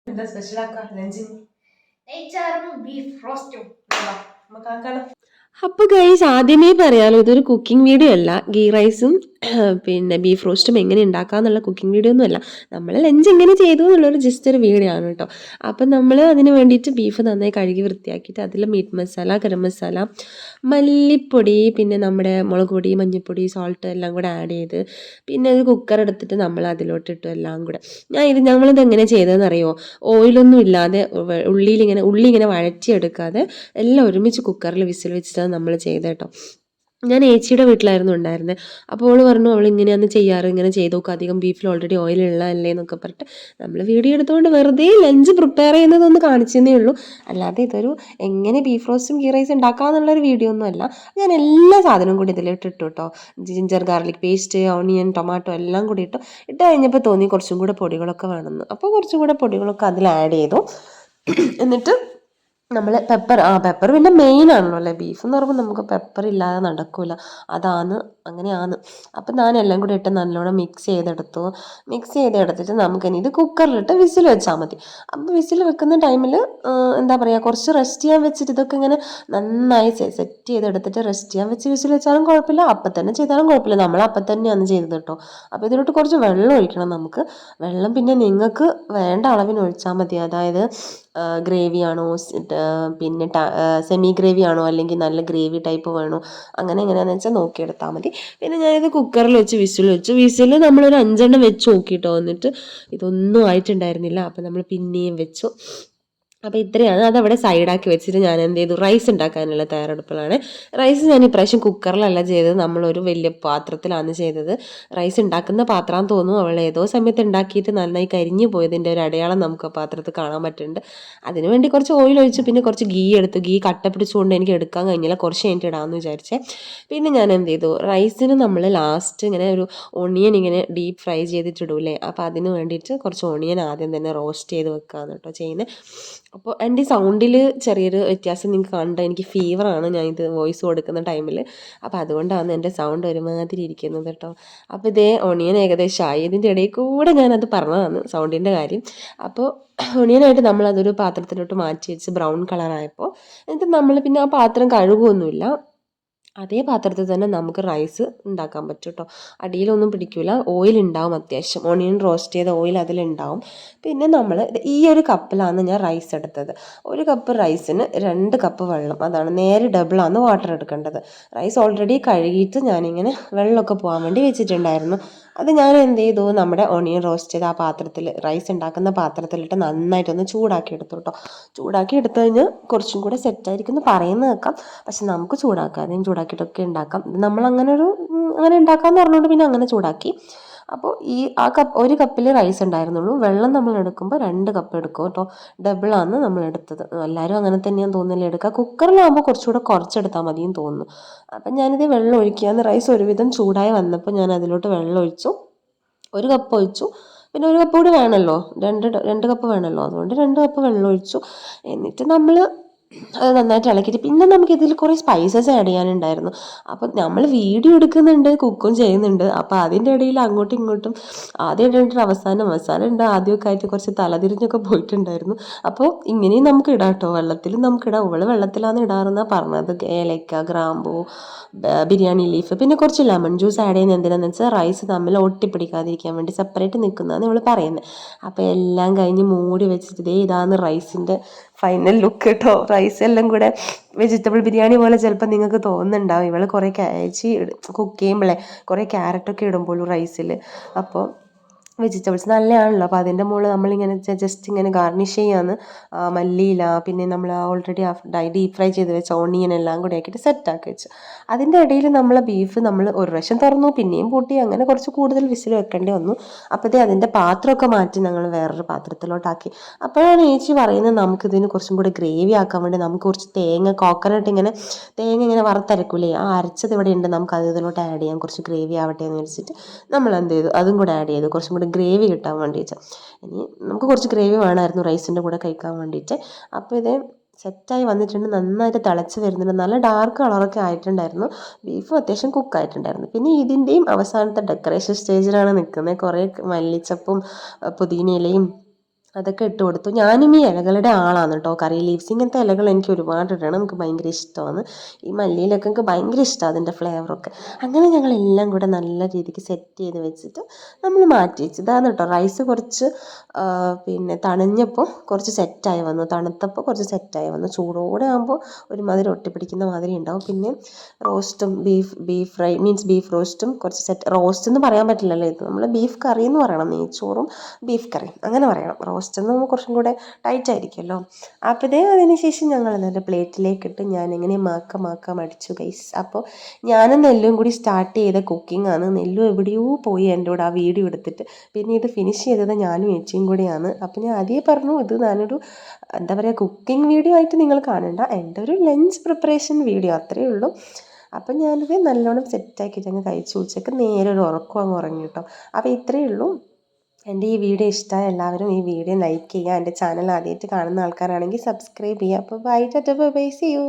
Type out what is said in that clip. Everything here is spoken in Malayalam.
എന്താ സ്പെഷ്യൽ ആക്കാം ലഞ്ചിന്? നെയ്ച്ചോറും ബീഫ് റോസ്റ്റും. നമുക്ക് ആക്കാലോ. അപ്പോൾ ഗൈസ് ആദ്യമേ പറയാലോ, ഇതൊരു കുക്കിംഗ് വീഡിയോ അല്ല. ഗീ റൈസും പിന്നെ ബീഫ് റോസ്റ്റും എങ്ങനെ ഉണ്ടാക്കാന്നുള്ള കുക്കിംഗ് വീഡിയോ ഒന്നും അല്ല. നമ്മൾ ലഞ്ച് എങ്ങനെ ചെയ്തു എന്നുള്ളൊരു ജസ്റ്റ് ഒരു വീഡിയോ ആണ് കേട്ടോ. അപ്പം നമ്മൾ അതിന് വേണ്ടിയിട്ട് ബീഫ് നന്നായി കഴുകി വൃത്തിയാക്കിയിട്ട് അതിൽ മീറ്റ് മസാല, ഗരം മസാല, മല്ലിപ്പൊടി, പിന്നെ നമ്മുടെ മുളക് പൊടി, മഞ്ഞൾപ്പൊടി, സോൾട്ട് എല്ലാം കൂടെ ആഡ് ചെയ്ത് പിന്നെ ഒരു കുക്കർ എടുത്തിട്ട് നമ്മൾ അതിലോട്ടിട്ടു എല്ലാം കൂടെ. ഞങ്ങളിത് എങ്ങനെ ചെയ്തതെന്ന് അറിയുമോ? ഓയിലൊന്നും ഇല്ലാതെ ഉള്ളി ഇങ്ങനെ വഴറ്റിയെടുക്കാതെ എല്ലാം ഒരുമിച്ച് കുക്കറിൽ വിസിൽ വെച്ചിട്ടാണ് നമ്മൾ ചെയ്തത് കേട്ടോ. ഞാൻ ഏച്ചിയുടെ വീട്ടിലായിരുന്നു ഉണ്ടായിരുന്നത്. അപ്പോൾ അവൾ പറഞ്ഞു അവൾ ഇങ്ങനെയാണ് ചെയ്യാറ്, ഇങ്ങനെ ചെയ്ത് നോക്കുക, അധികം ബീഫിൽ ഓൾറെഡി ഓയിൽ ഉള്ളതല്ലേ എന്നൊക്കെ പറഞ്ഞിട്ട് നമ്മൾ വീഡിയോ എടുത്തുകൊണ്ട് വെറുതെ ലഞ്ച് പ്രിപ്പയർ ചെയ്യുന്നതൊന്ന് കാണിച്ചതേ ഉള്ളൂ. അല്ലാതെ ഇതൊരു എങ്ങനെ ബീഫ് റോസ്റ്റും ഗീ റൈസ് ഉണ്ടാക്കാമെന്നുള്ളൊരു വീഡിയോ ഒന്നും അല്ല. ഞാൻ എല്ലാ സാധനവും കൂടി ഇതിലിട്ട് ഇട്ടു കേട്ടോ. Ginger garlic paste, onion, tomato എല്ലാം കൂടി ഇട്ട് കഴിഞ്ഞപ്പോൾ തോന്നി കുറച്ചും കൂടെ പൊടികളൊക്കെ വേണമെന്ന്. അപ്പോൾ കുറച്ചും കൂടെ പൊടികളൊക്കെ അതിൽ ആഡ് ചെയ്തു. എന്നിട്ട് നമ്മൾ പെപ്പർ പിന്നെ മെയിൻ ആണല്ലോ അല്ലേ. ബീഫ് എന്ന് പറയുമ്പോൾ നമുക്ക് പെപ്പർ ഇല്ലാതെ നടക്കില്ല, അങ്ങനെയാണ്. അപ്പം ഞാൻ എല്ലാം കൂടി ഇട്ട് നല്ലോണം മിക്സ് ചെയ്തെടുത്തിട്ട് നമുക്കിനി ഇത് കുക്കറിലിട്ട് വിസിൽ വെച്ചാൽ മതി. അപ്പോൾ വിസിൽ വെക്കുന്ന ടൈമിൽ എന്താ പറയുക, കുറച്ച് റെസ്റ്റ് ചെയ്യാൻ വെച്ചിട്ട് ഇതൊക്കെ ഇങ്ങനെ നന്നായി സെറ്റ് ചെയ്തെടുത്തിട്ട് റെസ്റ്റ് ചെയ്യാൻ വെച്ച് വിസിൽ വെച്ചാലും കുഴപ്പമില്ല, അപ്പം തന്നെ ചെയ്താലും കുഴപ്പമില്ല. നമ്മൾ അപ്പം തന്നെയാണ് ചെയ്തത് കേട്ടോ. അപ്പോൾ ഇതിലോട്ട് കുറച്ച് വെള്ളം ഒഴിക്കണം നമുക്ക്. വെള്ളം പിന്നെ നിങ്ങൾക്ക് വേണ്ട അളവിന് ഒഴിച്ചാൽ മതി. അതായത് ഗ്രേവി ആണോ, പിന്നെ സെമി ഗ്രേവി ആണോ, അല്ലെങ്കിൽ നല്ല ഗ്രേവി ടൈപ്പ് വേണോ, അങ്ങനെ എങ്ങനെയാണെന്ന് വെച്ചാൽ നോക്കിയെടുത്താൽ മതി. പിന്നെ ഞാനിത് കുക്കറിൽ വെച്ച് വിസിൽ നമ്മളൊരു 5 വെച്ച് നോക്കിയിട്ടോ. എന്നിട്ട് ഇതൊന്നും ആയിട്ടുണ്ടായിരുന്നില്ല. അപ്പം നമ്മൾ പിന്നെയും വെച്ചു. അപ്പോൾ ഇത്രയാണ്. അതവിടെ സൈഡാക്കി വെച്ചിട്ട് ഞാൻ എന്ത് ചെയ്തു, റൈസ് ഉണ്ടാക്കാനുള്ള തയ്യാറെടുപ്പിലാണ്. റൈസ് ഞാൻ ഇപ്രാവശ്യം കുക്കറിലല്ല ചെയ്തത്, നമ്മളൊരു വലിയ പാത്രത്തിലാണ് ചെയ്തത്. റൈസ് ഉണ്ടാക്കുന്ന പാത്രമാണെന്ന് തോന്നുന്നു. അവൾ ഏതോ സമയത്ത് ഉണ്ടാക്കിയിട്ട് നന്നായി കരിഞ്ഞു പോയതിൻ്റെ ഒരു അടയാളം നമുക്ക് ആ പാത്രത്തിൽ കാണാൻ പറ്റുന്നുണ്ട്. അതിനുവേണ്ടി കുറച്ച് ഓയിൽ ഒഴിച്ചു, പിന്നെ കുറച്ച് ഗീ എടുത്തു. ഗീ കട്ട പിടിച്ചുകൊണ്ട് എനിക്ക് എടുക്കാൻ കഴിഞ്ഞില്ല, കുറച്ച് കഴിഞ്ഞിട്ട് ഇടാമെന്ന് വിചാരിച്ചേ. പിന്നെ ഞാൻ എന്ത് ചെയ്തു, റൈസിന് നമ്മൾ ലാസ്റ്റ് ഇങ്ങനെ ഒരു ഓണിയൻ ഇങ്ങനെ ഡീപ്പ് ഫ്രൈ ചെയ്തിട്ടിടൂലേ, അപ്പോൾ അതിന് വേണ്ടിയിട്ട് കുറച്ച് ഓണിയൻ ആദ്യം തന്നെ റോസ്റ്റ് ചെയ്ത് വെക്കാമെന്ന് കേട്ടോ ചെയ്യുന്നത്. അപ്പോൾ എൻ്റെ സൗണ്ടിൽ ചെറിയൊരു വ്യത്യാസം നിങ്ങൾക്ക് കണ്ടോ? എനിക്ക് ഫീവറാണ് ഞാനിത് വോയിസ് കൊടുക്കുന്ന ടൈമിൽ. അപ്പോൾ അതുകൊണ്ടാണ് എൻ്റെ സൗണ്ട് ഒരുമാതിരി ഇരിക്കുന്നത് കേട്ടോ. അപ്പോൾ ഇതേ ഓണിയൻ ഏകദേശം ആയി. ഇതിൻ്റെ ഇടയിൽ കൂടെ ഞാനത് പറഞ്ഞതാണ് സൗണ്ടിൻ്റെ കാര്യം. അപ്പോൾ ഒണിയനായിട്ട് നമ്മളതൊരു പാത്രത്തിലോട്ട് മാറ്റി വെച്ച് ബ്രൗൺ കളറായപ്പോൾ എന്നിട്ട് നമ്മൾ പിന്നെ ആ പാത്രം കഴുകുമൊന്നുമില്ല, അതേ പാത്രത്തിൽ തന്നെ നമുക്ക് റൈസ് ഉണ്ടാക്കാൻ പറ്റും കേട്ടോ. അടിയിലൊന്നും പിടിക്കില്ല, ഓയിൽ ഉണ്ടാവും അത്യാവശ്യം. ഓണിയൻ റോസ്റ്റ് ചെയ്ത ഓയിൽ അതിലുണ്ടാവും. പിന്നെ നമ്മൾ ഈ ഒരു കപ്പിലാണ് ഞാൻ റൈസ് എടുത്തത്. ഒരു കപ്പ് റൈസിന് 2 കപ്പ് വെള്ളം, അതാണ് നേരെ ഡബിളാണ് വാട്ടർ എടുക്കേണ്ടത്. റൈസ് ഓൾറെഡി കഴുകിയിട്ട് ഞാനിങ്ങനെ വെള്ളമൊക്കെ പോകാൻ വേണ്ടി വെച്ചിട്ടുണ്ടായിരുന്നു. അത് ഞാൻ എന്ത് ചെയ്തു, നമ്മുടെ ഓണിയൻ റോസ്റ്റ് ചെയ്ത് ആ പാത്രത്തിൽ, റൈസ് ഉണ്ടാക്കുന്ന പാത്രത്തിലിട്ട് നന്നായിട്ടൊന്ന് ചൂടാക്കി എടുത്തു കേട്ടോ. ചൂടാക്കി എടുത്തു കഴിഞ്ഞാൽ കുറച്ചും കൂടെ സെറ്റായിരിക്കും എന്ന് പറയുന്നത് കേൾക്കാം. പക്ഷെ നമുക്ക് ചൂടാക്കാതെയും ചൂടാക്കിയിട്ടൊക്കെ ഉണ്ടാക്കാം. ഇത് നമ്മളങ്ങനെ അങ്ങനെ ഉണ്ടാക്കാമെന്ന് പറഞ്ഞുകൊണ്ട് പിന്നെ അങ്ങനെ ചൂടാക്കി. അപ്പോൾ ഒരു കപ്പിൽ റൈസ് ഉണ്ടായിരുന്നുള്ളൂ. വെള്ളം നമ്മൾ എടുക്കുമ്പോൾ 2 കപ്പ് എടുക്കും കേട്ടോ. ഡബിളാണ് നമ്മൾ എടുത്തത്. എല്ലാവരും അങ്ങനെ തന്നെയാണ് തോന്നുന്നില്ല എടുക്കുക. കുക്കറിലാകുമ്പോൾ കുറച്ചുകൂടെ കുറച്ചെടുത്താൽ മതിയെന്ന് തോന്നുന്നു. അപ്പം ഞാനിത് വെള്ളം ഒഴിക്കുകയാണ്. റൈസ് ഒരുവിധം ചൂടായി വന്നപ്പോൾ ഞാൻ അതിലോട്ട് വെള്ളം ഒഴിച്ചു. 1 കപ്പ് ഒഴിച്ചു. പിന്നെ 1 കപ്പ് കൂടി വേണമല്ലോ, 2 കപ്പ് വേണമല്ലോ, അതുകൊണ്ട് 2 കപ്പ് വെള്ളം ഒഴിച്ചു. എന്നിട്ട് നമ്മൾ അത് നന്നായിട്ട് ഇളക്കിയിട്ട് പിന്നെ നമുക്ക് ഇതിൽ കുറേ സ്പൈസസ് ആഡ് ചെയ്യാനുണ്ടായിരുന്നു. അപ്പം നമ്മൾ വീഡിയോ എടുക്കുന്നുണ്ട്, കുക്കും ചെയ്യുന്നുണ്ട്. അപ്പോൾ അതിൻ്റെ ഇടയിൽ അങ്ങോട്ടും ഇങ്ങോട്ടും ആദ്യം ഇടേണ്ട അവസാനം ഉണ്ട്, ആദ്യമൊക്കെ ആയിട്ട് കുറച്ച് തലതിരിഞ്ഞൊക്കെ പോയിട്ടുണ്ടായിരുന്നു. അപ്പോൾ ഇങ്ങനെയും നമുക്ക് ഇടാം കേട്ടോ, വെള്ളത്തിലും നമുക്കിടാം. ഇവള് വെള്ളത്തിലാണ് ഇടാറെന്നാണ് പറഞ്ഞത്. ഏലക്ക, ഗ്രാമ്പൂ, ബിരിയാണി ലീഫ്, പിന്നെ കുറച്ച് ലെമൺ ജ്യൂസ് ആഡ് ചെയ്യുന്നത് എന്തിനാണെന്ന് വെച്ചാൽ റൈസ് തമ്മിൽ ഒട്ടിപ്പിടിക്കാതിരിക്കാൻ വേണ്ടി സെപ്പറേറ്റ് നിൽക്കുന്നതാണ് ഇവൾ പറയുന്നത്. അപ്പോൾ എല്ലാം കഴിഞ്ഞ് മൂടി വെച്ചിട്ട് ഇതാണ് റൈസിൻ്റെ ഫൈനൽ ലുക്ക് കേട്ടോ. റൈസ് എല്ലാം കൂടെ വെജിറ്റബിൾ ബിരിയാണി പോലെ ചിലപ്പോൾ നിങ്ങൾക്ക് തോന്നുന്നുണ്ടാവും. ഇവൾ കുറേ കുക്ക് ചെയ്യുമ്പോഴേ കുറേ ക്യാരറ്റൊക്കെ ഇടുമ്പോഴും റൈസിൽ. അപ്പോൾ വെജിറ്റബിൾസ് നല്ലതാണല്ലോ. അപ്പോൾ അതിൻ്റെ മുകളിൽ നമ്മളിങ്ങനെ ജസ്റ്റ് ഇങ്ങനെ ഗാർണിഷ് ചെയ്യാന്ന് മല്ലിയില, പിന്നെ നമ്മൾ ഓൾറെഡി ഡീപ്പ് ഫ്രൈ ചെയ്ത് വെച്ച ഓണിയൻ എല്ലാം കൂടി ആക്കിയിട്ട് സെറ്റാക്കി വെച്ചു. അതിൻ്റെ ഇടയിൽ നമ്മളെ ബീഫ് നമ്മൾ ഒരു പ്രാവശ്യം തുറന്നു, പിന്നെയും പൂട്ടി, അങ്ങനെ കുറച്ച് കൂടുതൽ വിസിൽ വെക്കേണ്ടി വന്നു. അപ്പോഴത്തേ അതിൻ്റെ പാത്രമൊക്കെ മാറ്റി ഞങ്ങൾ വേറൊരു പാത്രത്തിലോട്ടാക്കി. അപ്പോഴാണ് ചേച്ചി പറയുന്നത് നമുക്കിതിന് കുറച്ചും കൂടി ഗ്രേവി ആക്കാൻ വേണ്ടി നമുക്ക് കുറച്ച് തേങ്ങ ഇങ്ങനെ വറുത്തരക്കൂലേ, ആ അരച്ചത് ഇവിടെ ഉണ്ട്, നമുക്ക് അത് ഇതിലോട്ട് ആഡ് ചെയ്യാം, കുറച്ച് ഗ്രേവി ആവട്ടെ എന്ന് വെച്ചിട്ട് നമ്മൾ എന്ത് ചെയ്തു, അതും കൂടെ ആഡ് ചെയ്തു, കുറച്ചും കൂടി ഗ്രേവി കിട്ടാൻ വേണ്ടിയിട്ട്. ഇനി നമുക്ക് കുറച്ച് ഗ്രേവി വേണമായിരുന്നു റൈസിൻ്റെ കൂടെ കഴിക്കാൻ വേണ്ടിയിട്ട്. അപ്പോൾ ഇത് സെറ്റായി വന്നിട്ടുണ്ട്, നന്നായിട്ട് തിളച്ച് വരുന്നുണ്ട്, നല്ല ഡാർക്ക് കളറൊക്കെ ആയിട്ടുണ്ടായിരുന്നു. ബീഫും അത്യാവശ്യം കുക്കായിട്ടുണ്ടായിരുന്നു. പിന്നെ ഇതിൻ്റെയും അവസാനത്തെ ഡെക്കറേഷൻ സ്റ്റേജിലാണ് നിൽക്കുന്നത്. കുറേ മല്ലിച്ചപ്പും പുതിന ഇലയും അതൊക്കെ ഇട്ട് കൊടുത്തു. ഞാനും ഈ ഇലകളുടെ ആളാണ് കേട്ടോ. കറി ലീവ്സ് ഇങ്ങനത്തെ ഇലകൾ എനിക്ക് ഒരുപാട് ഇടണം, എനിക്ക് ഭയങ്കര ഇഷ്ടമാണ്. ഈ മല്ലിയിലൊക്കെ എനിക്ക് ഭയങ്കര ഇഷ്ടമാണ് അതിൻ്റെ ഫ്ലേവറൊക്കെ. അങ്ങനെ ഞങ്ങളെല്ലാം കൂടെ നല്ല രീതിക്ക് സെറ്റ് ചെയ്ത് വെച്ചിട്ട് നമ്മൾ മാറ്റി വെച്ചു. ഇതാണ് കേട്ടോ റൈസ് കുറച്ച് പിന്നെ തണിഞ്ഞപ്പോൾ കുറച്ച് സെറ്റായി വന്നു, തണുത്തപ്പോൾ കുറച്ച് സെറ്റായി വന്നു. ചൂടോടെ ആകുമ്പോൾ ഒരുമാതിരി ഒട്ടിപ്പിടിക്കുന്ന മാതിരി ഉണ്ടാവും. പിന്നെ റോസ്റ്റും ബീഫ് ഫ്രൈ മീൻസ് ബീഫ് റോസ്റ്റും കുറച്ച് റോസ്റ്റ് എന്ന് പറയാൻ പറ്റില്ലല്ലോ, ഇത് നമ്മൾ ബീഫ് കറി എന്ന് പറയണം, നെയ്ച്ചോറും ബീഫ് കറിയും അങ്ങനെ പറയണം. റോസ്റ്റ് എന്ന് കുറച്ചും കൂടെ ടൈറ്റ് ആയിരിക്കുമല്ലോ. അപ്പോൾ അതിന് ശേഷം ഞങ്ങൾ എന്നിട്ട് പ്ലേറ്റിലേക്ക് ഇട്ട് ഞാൻ എങ്ങനെ മാക്ക മടിച്ചു ഗൈസ്. അപ്പോൾ ഞാനും നെല്ലും കൂടി സ്റ്റാർട്ട് ചെയ്ത കുക്കിംഗ് ആണ്. നെല്ലും എവിടെയോ പോയി എൻ്റെ കൂടെ ആ വീഡിയോ എടുത്തിട്ട്, പിന്നെ ഇത് ഫിനിഷ് ചെയ്തത് ഞാനും ഏച്ചിയും കൂടിയാണ്. അപ്പോൾ ഞാൻ ആദ്യമേ പറഞ്ഞു, ഇത് ഞാനൊരു എന്താ പറയുക കുക്കിംഗ് വീഡിയോ ആയിട്ട് നിങ്ങൾ കാണണ്ട, എൻ്റെ ഒരു ലഞ്ച് പ്രിപ്പറേഷൻ വീഡിയോ അത്രയേ ഉള്ളൂ. അപ്പം ഞാനിത് നല്ലോണം സെറ്റാക്കിയിട്ട് അങ്ങ് കഴിച്ചു. ഉച്ചയ്ക്ക് നേരെ ഒരു ഉറക്കം അങ്ങ് ഉറങ്ങി കേട്ടോ. അപ്പോൾ ഇത്രയേ ഉള്ളൂ. എൻ്റെ ഈ വീഡിയോ ഇഷ്ടമായ എല്ലാവരും ഈ വീഡിയോ ലൈക്ക് ചെയ്യുക. എൻ്റെ ചാനൽ ആദ്യമായിട്ട് കാണുന്ന ആൾക്കാരാണെങ്കിൽ സബ്സ്ക്രൈബ് ചെയ്യുക. അപ്പോൾ bye, tata, bye, see U.